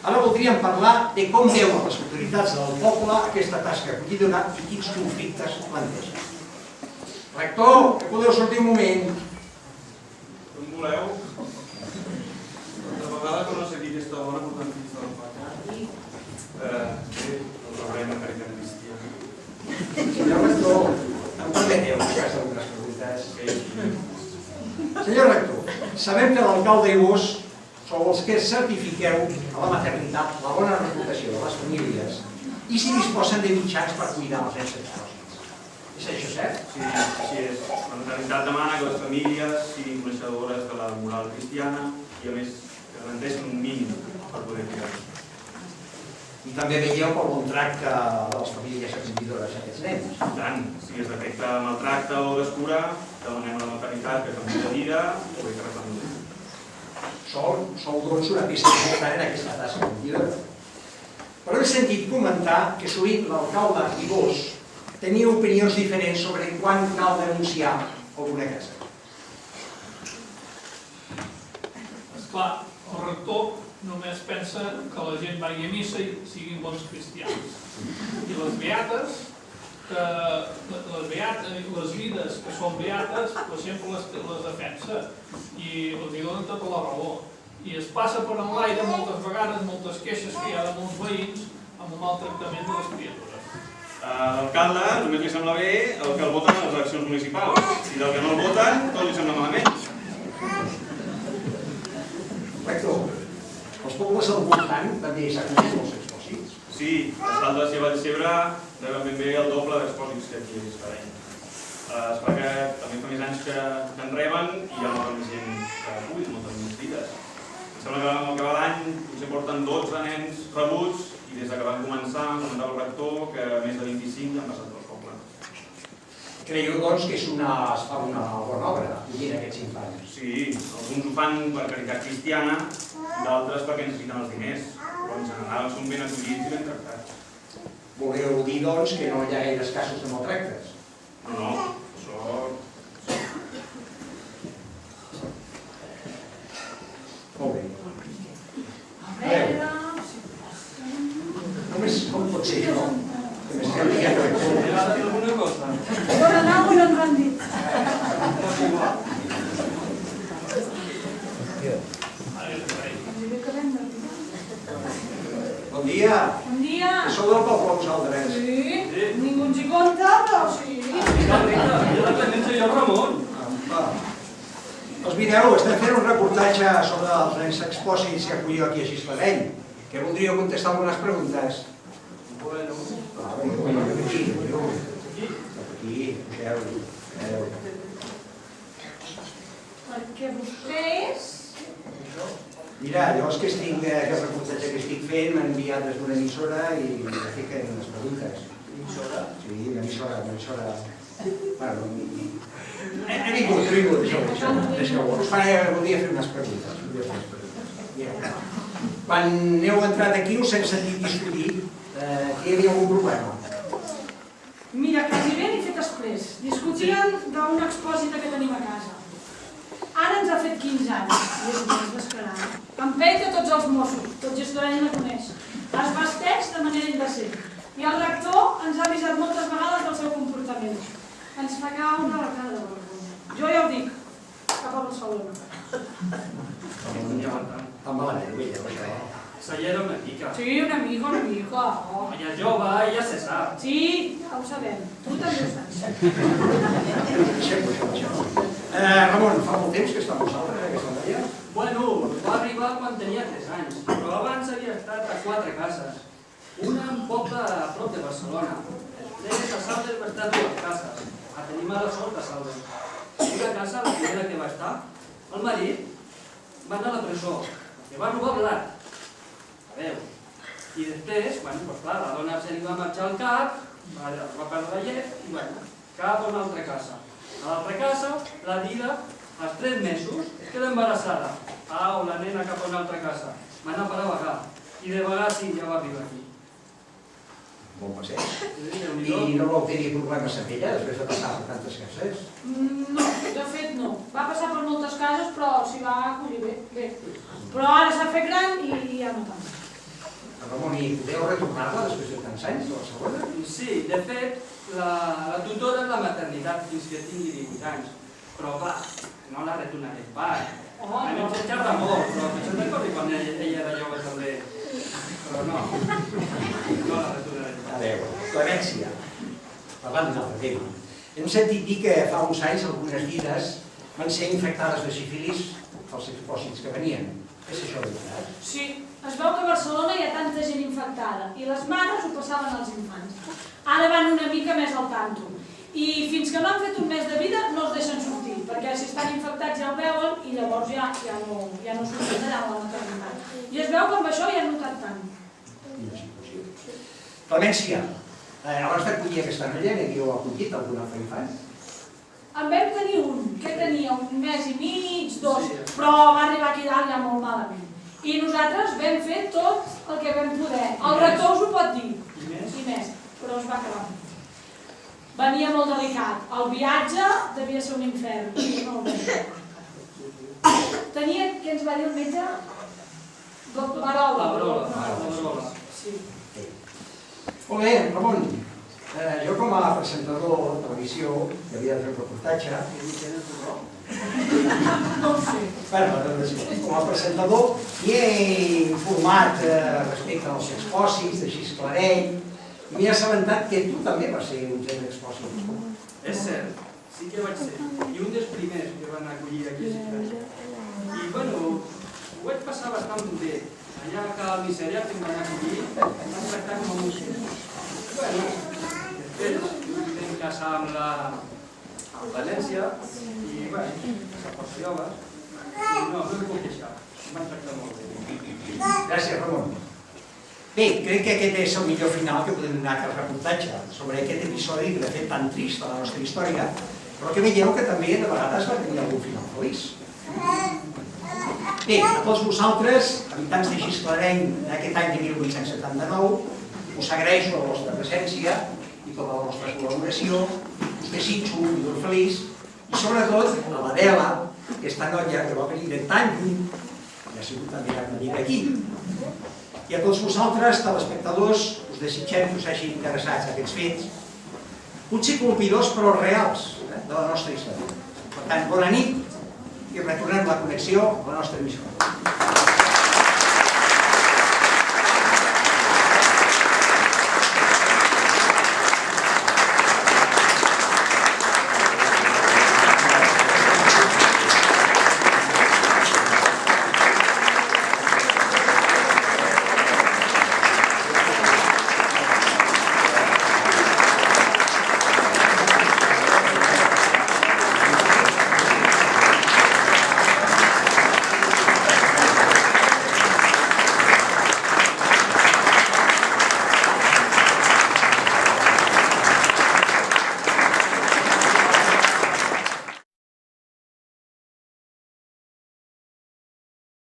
Ara voldríem parlar de com veuen les autoritats del poble aquesta tasca acollidora i quins conflictes planteja. Rector, que podeu sortir un moment. Com voleu? De vegades que no sé qui aquesta hora portant fills de l'empatx. Bé, el veurem encara que no existia. Senyor rector, em permeteu que faci algunes preguntes? Senyor rector, sabem que l'alcalde i vos sou els que certifiqueu a la maternitat la bona reputació de les famílies i si disposen de mitjans per cuidar els nens exòtics. És això cert? Sí, així és. La maternitat demana que les famílies siguin coneixedores de la moral cristiana i, a més, que garanteixen un mínim per poder criar. I també veieu pel bon tracte de les famílies acollidores a aquests nens. Per tant, si es detecta maltracte o descura, demanem a la maternitat que canviï de vida o que reclami. Sou doncs una peça important en aquesta tasca acollidora. Però he sentit comentar que sovint l'alcalde i vos teniu opinions diferents sobre quan cal denunciar alguna casa. Esclar, el rector només pensa que la gent vagi a missa i siguin bons cristians. I les beates, les vides que són beates, sempre les defensa i els donen tota la raó. I es passa per enlaire moltes vegades, moltes queixes que hi ha de molts veïns amb un mal tractament de les criatures. L'alcalde només li sembla bé el que el voten a les eleccions municipals i del que no el voten tot li sembla malament. Rector, els pobles al voltant també s'acullen molts expòsits. Sí, els alcaldes i Vallcebre reben ben bé el doble d'expòsits que aquí a Gisclareny. És perquè també fa més anys que en reben i hi ha molta més gent que acull, moltes més vides. Em sembla que al acabar l'any potser porten 12 nens rebuts i des que van començar comentava el rector que més de 25 ja han passat pel poble. Creieu, doncs, que es fa una bona obra acollint aquests infants? Sí, alguns ho fan per caritat cristiana i d'altres perquè necessiten els diners, però en general són ben acollits i ben tractats. Voleu dir, doncs, que no hi ha gaires casos de maltractes? No, això... Molt bé. A veure... Només com pot ser això? Que més que hi ha alguna cosa? Per anar o no ens han dit? Bon dia. Bon dia. Que sou del poble vosaltres? Sí, ningú ens hi compta, però sí. Doncs mireu, estem fent un reportatge sobre els nens expòsits que acolliu aquí a Gisclareny. Que voldríeu contestar algunes preguntes? Bueno... Aquí, veu. Perquè vostès... Mira, llavors que aquest reportatge que estic fent m'han enviat des d'una emissora i me fiquen les preguntes. Emissora? Sí, una emissora... Bueno, he vingut, deixeu-ho. Volia fer unes preguntes. Quan heu entrat aquí us hem sentit discutir que hi havia algun problema. Mira, quasi bé ni fet exprés. Discutien d'un expòsit que tenim a casa. Ara ens ha fet 15 anys, i és més descarat. Empenta tots els Mossos, tot Gisclareny la coneix. Es vesteix de manera indecent. I el rector ens ha avisat moltes vegades del seu comportament. Ens fa caure la cara de vergonya. Jo ja ho dic, cap a Barcelona. Tan malament, veieu, això. Ella era una mica. Sí, una mica. Oh. Ella és jove, ella se sap. Sí, ja ho sabem. Tu també ho saps. Deixem-ho. Ramon, fa molt temps que està amb vosaltres, aquesta noia? Bueno, va arribar quan tenia 3 anys, però abans havia estat a 4 cases. Una en poble a prop de Barcelona. Després a Saldes va estar 2 cases. A tenir mala sort a Saldes. Una casa, la primera que va estar, el marit va anar a la presó, que va robar blat. A veure. I després, bueno, doncs clar, la dona se li va marxar al cap, va perdre la llet, i bueno, cap a una altra casa. A l'altra casa, la dida, als 3 mesos, es queda embarassada. Au, la nena cap a una altra casa. Va anar a parar a vagar. I de vagar sí, ja va arribar aquí. Bon passeig. I no vau tenir problemes amb ella després de passar per tantes cases? No, de fet no. Va passar per moltes cases, però s'hi va acollir bé. Però ara s'ha fet gran i ja no tant. i podeu retornar-la després de tants anys, de la segona? Sí, de fet, la tutora és la maternitat fins que tingui 18 anys. Però, clar, no la retornaré pas. A mi em xerra molt, però això recordi quan ella era jove també. Però no la retornaré pas. Adéu. Clemència. Parlant d'un altre tema. Hem sentit dir que fa uns anys algunes vides van ser infectades de sífilis pels expòsits que venien. És això veritat? Sí, es veu que a Barcelona hi ha tanta gent infectada i les mares ho passaven als infants. Ara van una mica més al tanto. I fins que no han fet un mes de vida no els deixen sortir, perquè si estan infectats ja ho veuen i llavors ja no surten allà a la maternitat. I es veu que amb això hi han notat tant. Quina situació. Clemència, abans d'acollir aquesta noia, n'havíeu acollit algun altre infant? En vam tenir un, que tenia un mes i mig, 2, però va arribar aquí dalt ja molt malament. I nosaltres vam fer tot el que vam poder. El rector us ho pot dir, i més, però es va acabar. Venia molt delicat. El viatge devia ser un infern. Tenia, què ens va dir el metge? Marola. Sí. Molt bé, Ramon. Jo com a presentador de televisió, que havia de fer un reportatge, com a presentador m'hi he informat respecte als expòsits de Gisclareny i m'he assabentat que tu també vas ser un gent d'expòsit. És cert, sí que vaig ser. I un dels primers que van acollir aquí a Gisclareny. I bueno, ho vaig passar bastant bé. Allà a Cal Misèria que em van acollir, em van tractar com a músic. Bueno, després vam casar amb la València i bueno, a Porcioles. I no em puc queixar, em van tractar molt bé. Gràcies, Ramon. Bé, crec que aquest és el millor final que podem donar a aquest reportatge sobre aquest episodi de fet tan trist de la nostra història, però que veieu que també de vegades va tenir algun final feliç. Bé, a tots vosaltres, habitants de Gisclareny d'aquest any de 1879, us agraeixo la vostra presència i tota la vostra col·laboració, us desitjo un millor feliç i sobretot a l'Adela, aquesta noia que va venir de tan lluny i ha sigut també a venir d'aquí. I a tots vosaltres, telespectadors, us desitgem que us hagin interessats aquests fets, potser colpidors però reals de la nostra història. Per tant, bona nit i retornem la connexió a la nostra emissora.